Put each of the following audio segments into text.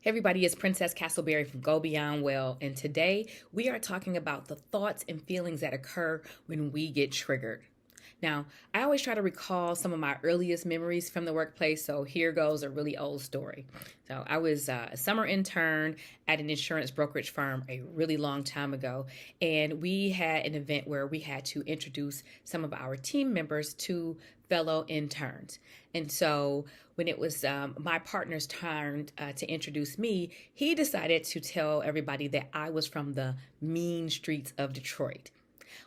Hey everybody, it's Princess Castleberry from Go Beyond Well, and today we are talking about the thoughts and feelings that occur when we get triggered. Now, I always try to recall some of my earliest memories from the workplace, so here goes a really old story. So, I was a summer intern at an insurance brokerage firm a really long time ago, and we had an event where we had to introduce some of our team members to fellow interns. And so, when it was my partner's turn to introduce me, he decided to tell everybody that I was from the mean streets of Detroit.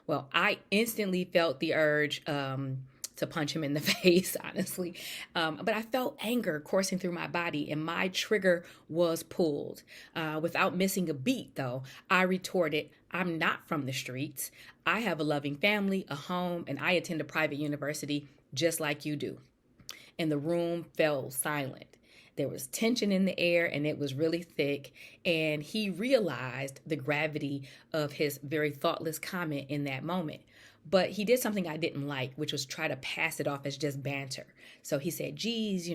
Well, I instantly felt the urge to punch him in the face, honestly. But I felt anger coursing through my body, and my trigger was pulled. Without missing a beat, though, I retorted, I'm not from the streets. I have a loving family, a home, and I attend a private university just like you do. And the room fell silent. There was tension in the air and it was really thick. And he realized the gravity of his very thoughtless comment in that moment. But he did something I didn't like, which was try to pass it off as just banter. So he said, geez,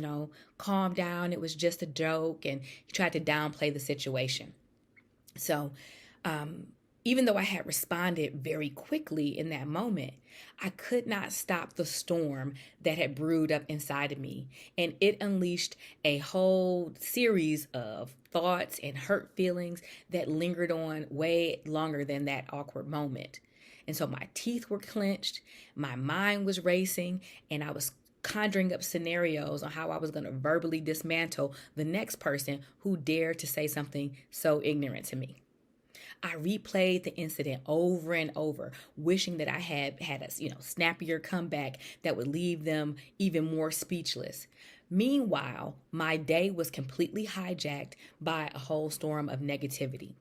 calm down. It was just a joke. And he tried to downplay the situation. So, even though I had responded very quickly in that moment, I could not stop the storm that had brewed up inside of me. And it unleashed a whole series of thoughts and hurt feelings that lingered on way longer than that awkward moment. And so my teeth were clenched, my mind was racing, and I was conjuring up scenarios on how I was going to verbally dismantle the next person who dared to say something so ignorant to me. I replayed the incident over and over, wishing that I had a snappier comeback that would leave them even more speechless. Meanwhile, my day was completely hijacked by a whole storm of negativity.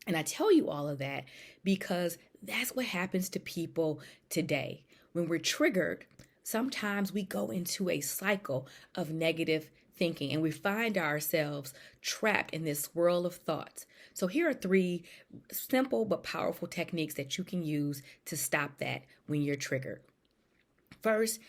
And I tell you all of that because that's what happens to people today. When we're triggered, sometimes we go into a cycle of negative thinking and we find ourselves trapped in this swirl of thoughts. So here are three simple but powerful techniques that you can use to stop that when you're triggered. First,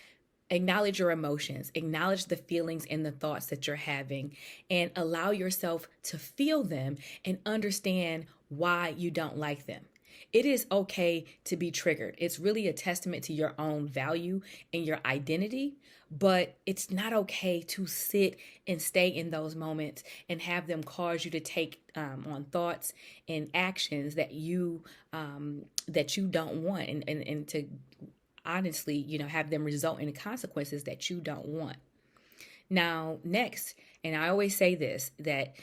acknowledge your emotions, acknowledge the feelings and the thoughts that you're having, and allow yourself to feel them and understand why you don't like them. It is okay to be triggered. It's really a testament to your own value and your identity, but it's not okay to sit and stay in those moments and have them cause you to take on thoughts and actions that you don't want, and to honestly, have them result in consequences that you don't want. Now, next, and I always say this, that,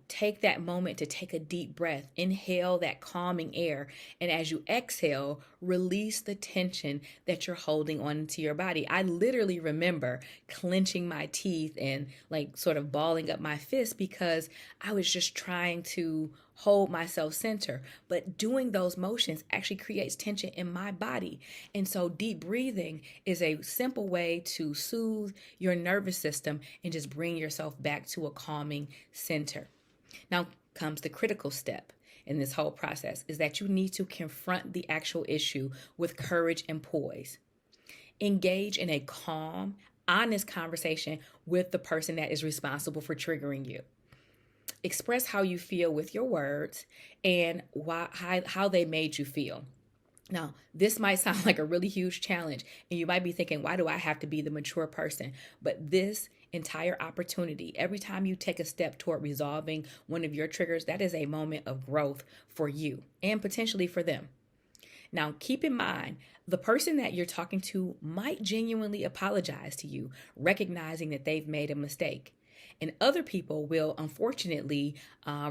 take that moment to take a deep breath, inhale that calming air, and as you exhale, release the tension that you're holding on to your body. I literally remember clenching my teeth and like sort of balling up my fist because I was just trying to hold myself center. But doing those motions actually creates tension in my body. And so deep breathing is a simple way to soothe your nervous system and just bring yourself back to a calming center. Now comes the critical step in this whole process is that you need to confront the actual issue with courage and poise. Engage in a calm, honest conversation with the person that is responsible for triggering you. Express how you feel with your words and how they made you feel. Now, this might sound like a really huge challenge, and you might be thinking, why do I have to be the mature person? But this entire opportunity, every time you take a step toward resolving one of your triggers, that is a moment of growth for you and potentially for them. Now, keep in mind, the person that you're talking to might genuinely apologize to you, recognizing that they've made a mistake. And other people will unfortunately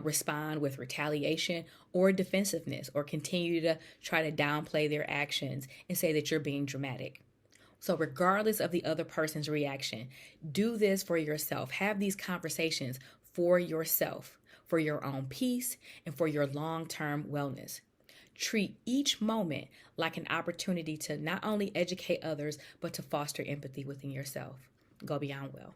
respond with retaliation or defensiveness or continue to try to downplay their actions and say that you're being dramatic. So regardless of the other person's reaction, do this for yourself. Have these conversations for yourself, for your own peace and for your long-term wellness. Treat each moment like an opportunity to not only educate others, but to foster empathy within yourself. Go beyond well.